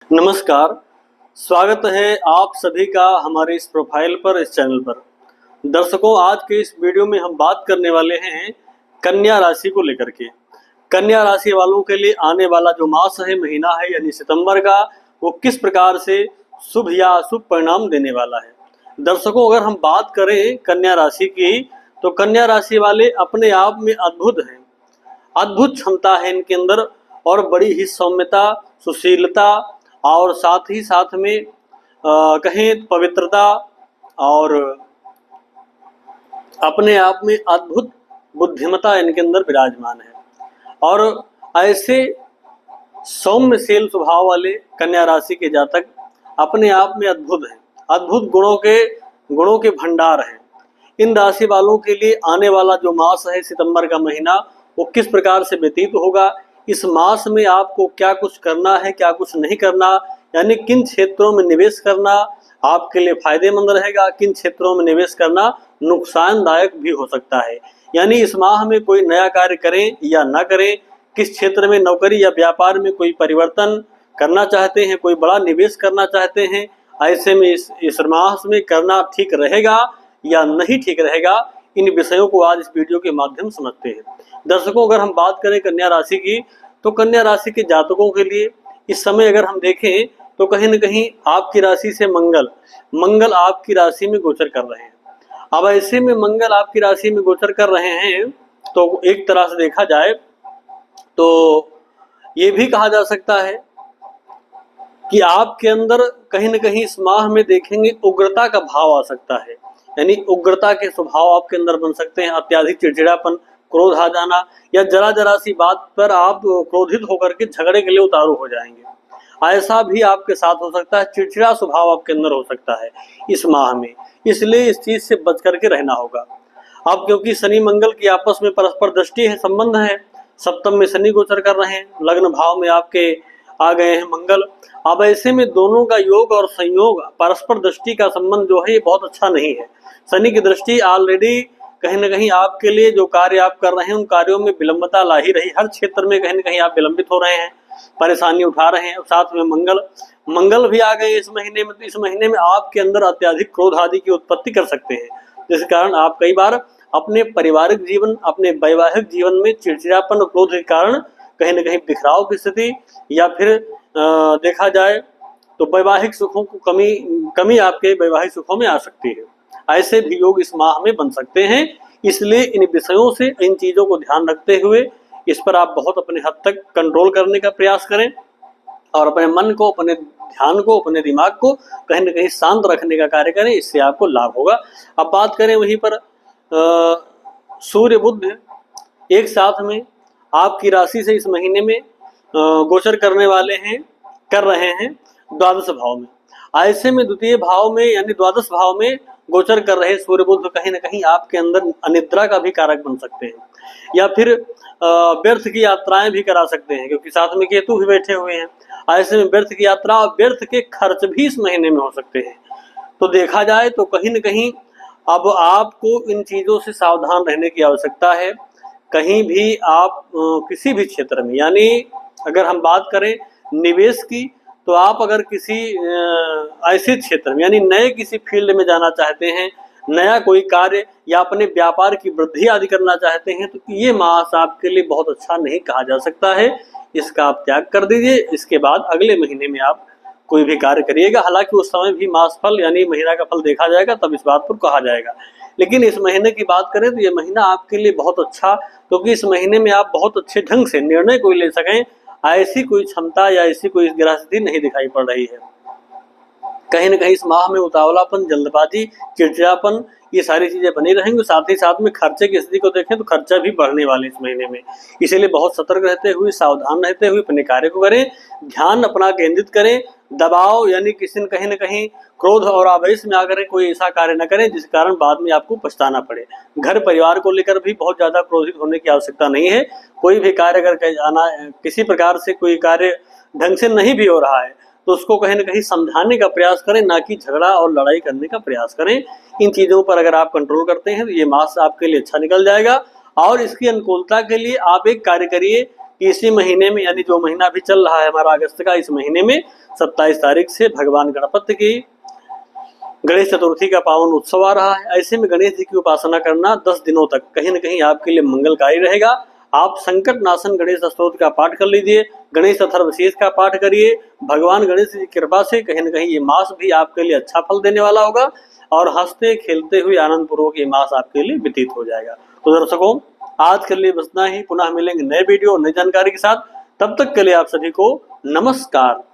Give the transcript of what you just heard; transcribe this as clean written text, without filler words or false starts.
नमस्कार। स्वागत है आप सभी का हमारे इस प्रोफाइल पर, इस चैनल पर। दर्शकों, आज के इस वीडियो में हम बात करने वाले हैं कन्या राशि को लेकर के। कन्या राशि वालों के लिए आने वाला जो मास है, महीना है यानी सितंबर का, वो किस प्रकार से शुभ या अशुभ परिणाम देने वाला है। दर्शकों, अगर हम बात करें कन्या राशि की, तो कन्या राशि वाले अपने आप में अद्भुत हैं। अद्भुत क्षमता है इनके अंदर और बड़ी ही सौम्यता, सुशीलता और साथ ही साथ में कहें पवित्रता और अपने आप में अद्भुत बुद्धिमता इनके अंदर विराजमान है। और ऐसे सौम्यशील स्वभाव वाले कन्या राशि के जातक अपने आप में अद्भुत हैं, अद्भुत गुणों के भंडार हैं। इन राशि वालों के लिए आने वाला जो मास है, सितंबर का महीना, वो किस प्रकार से व्यतीत होगा, इस मास में आपको क्या कुछ करना है, क्या कुछ नहीं करना, यानी किन क्षेत्रों में निवेश करना आपके लिए फायदेमंद रहेगा, किन क्षेत्रों में निवेश करना नुकसानदायक भी हो सकता है। यानी इस माह में कोई नया कार्य करें या ना करें, किस क्षेत्र में नौकरी या व्यापार में कोई परिवर्तन करना चाहते हैं, कोई बड़ा निवेश करना चाहते हैं, ऐसे में इस माह में करना ठीक रहेगा या नहीं ठीक रहेगा, इन विषयों को आज इस वीडियो के माध्यम से समझते हैं। दर्शकों, अगर हम बात करें कन्या राशि की, तो कन्या राशि के जातकों के लिए इस समय अगर हम देखें तो कहीं न कहीं आपकी राशि से मंगल आपकी राशि में गोचर कर रहे हैं। अब ऐसे में मंगल आपकी राशि में गोचर कर रहे हैं, तो एक तरह से देखा जाए तो ये भी कहा जा सकता है कि आपके अंदर कहीं न कहीं इस माह में देखेंगे उग्रता का भाव आ सकता है। यानी उग्रता के स्वभाव आपके अंदर बन सकते हैं, अत्याधिक चिड़चिड़ापन, क्रोध आ जाना, या जरा सी बात पर आप क्रोधित होकर के झगड़े के लिए उतारू हो जाएंगे, ऐसा भी आपके साथ हो सकता है। चिड़चिड़ा स्वभाव आपके अंदर हो सकता है इस माह में, इसलिए इस चीज से बच करके रहना होगा। अब क्योंकि शनि मंगल की आपस में परस्पर दृष्टि है, संबंध है, सप्तम में शनि गोचर कर रहे हैं, लग्न भाव में आपके आ गए हैं मंगल। अब ऐसे में दोनों का योग और संयोग, परस्पर दृष्टि का संबंध जो है, ये बहुत अच्छा नहीं है। शनि की दृष्टि ऑलरेडी कहीं न कहीं आपके लिए जो कार्य आप कर रहे हैं, उन कार्यों में विलंबता ला ही रही। हर क्षेत्र में कहीं न कहीं आप विलंबित हो रहे हैं, परेशानी उठा रहे हैं। साथ में मंगल भी आ गए इस महीने में, तो इस महीने में आपके अंदर अत्याधिक क्रोध आदि की उत्पत्ति कर सकते हैं, जिस कारण आप कई बार अपने पारिवारिक जीवन, अपने वैवाहिक जीवन में चिड़चिड़ापन और क्रोध के कारण कहीं न कहीं बिखराव की स्थिति, या फिर देखा जाए तो वैवाहिक सुखों को कमी आपके वैवाहिक सुखों में आ सकती है। ऐसे भी योग इस माह में बन सकते हैं। इसलिए इन विषयों से, इन चीजों को ध्यान रखते हुए इस पर आप बहुत अपने हद तक कंट्रोल करने का प्रयास करें और अपने मन को, अपने ध्यान को, अपने दिमाग को कहीं न कहीं शांत रखने का कार्य करें, इससे आपको लाभ होगा। अब बात करें वहीं पर सूर्य बुध एक साथ में आपकी राशि से इस महीने में गोचर कर रहे हैं द्वादश भाव में। ऐसे में द्वितीय भाव में यानी द्वादश भाव में गोचर कर रहे सूर्य बुध कहीं न कहीं आपके अंदर अनिद्रा का भी कारक बन सकते हैं, या फिर व्यर्थ की यात्राएं भी करा सकते हैं, क्योंकि साथ में केतु भी बैठे हुए हैं। ऐसे में व्यर्थ की यात्रा और व्यर्थ के खर्च भी इस महीने में हो सकते हैं। तो देखा जाए तो कहीं न कहीं अब आपको इन चीजों से सावधान रहने की आवश्यकता है। कहीं भी आप किसी भी क्षेत्र में, यानी अगर हम बात करें निवेश की, तो आप अगर किसी ऐसे क्षेत्र में, यानी नए किसी फील्ड में जाना चाहते हैं, नया कोई कार्य या अपने व्यापार की वृद्धि आदि करना चाहते हैं, तो ये मास आपके लिए बहुत अच्छा नहीं कहा जा सकता है। इसका आप त्याग कर दीजिए। इसके बाद अगले महीने में आप कोई भी कार्य करिएगा। हालांकि उस समय भी मास फल यानी महीना का फल देखा जाएगा, तब इस बात पर कहा जाएगा। लेकिन इस महीने की बात करें तो ये महीना आपके लिए बहुत अच्छा, क्योंकि इस महीने में आप बहुत अच्छे ढंग से निर्णय कोई ले सकें, ऐसी कोई क्षमता या ऐसी कोई ग्रहस्थिति नहीं दिखाई पड़ रही है। कहीं न कहीं इस माह में उतावलापन, जल्दबाजी, चिड़चिड़ापन, ये सारी चीजें बनी रहेंगी। साथ ही साथ में खर्चे की स्थिति को देखें तो खर्चा भी बढ़ने वाले इस महीने में, इसीलिए बहुत सतर्क रहते हुए, सावधान रहते हुए अपने कार्य को करें, ध्यान अपना केंद्रित करें। दबाव यानी किसी न कहीं क्रोध और आवेश में आकर कोई ऐसा कार्य न करें जिस कारण बाद में आपको पछताना पड़े। घर परिवार को लेकर भी बहुत ज्यादा क्रोधित होने की आवश्यकता नहीं है। कोई भी कार्य अगर किसी प्रकार से कोई कार्य ढंग से नहीं भी हो रहा है, तो उसको कहीं न कहीं समझाने का प्रयास करें, ना कि झगड़ा और लड़ाई करने का प्रयास करें। इन चीज़ों पर अगर आप कंट्रोल करते हैं तो ये मास आपके लिए अच्छा निकल जाएगा। और इसकी अनुकूलता के लिए आप एक कार्य करिए कि इसी महीने में, यानी जो महीना अभी चल रहा है हमारा अगस्त का, इस महीने में 27 तारीख से भगवान गणपति की गणेश चतुर्थी का पावन उत्सव आ रहा है। ऐसे में गणेश जी की उपासना करना 10 दिनों तक कहीं न कहीं आपके लिए मंगलकारी रहेगा। आप संकट नाशन गणेश स्तोत्र का पाठ कर लीजिए, गणेश अथर्वशीष का पाठ करिए। भगवान गणेश जी की कृपा से कहीं न कहीं ये मास भी आपके लिए अच्छा फल देने वाला होगा और हंसते खेलते हुए आनंद पूर्वक ये मास आपके लिए व्यतीत हो जाएगा। तो दर्शकों, आज के लिए बस इतना ही। पुनः मिलेंगे नए वीडियो, नई जानकारी के साथ। तब तक के लिए आप सभी को नमस्कार।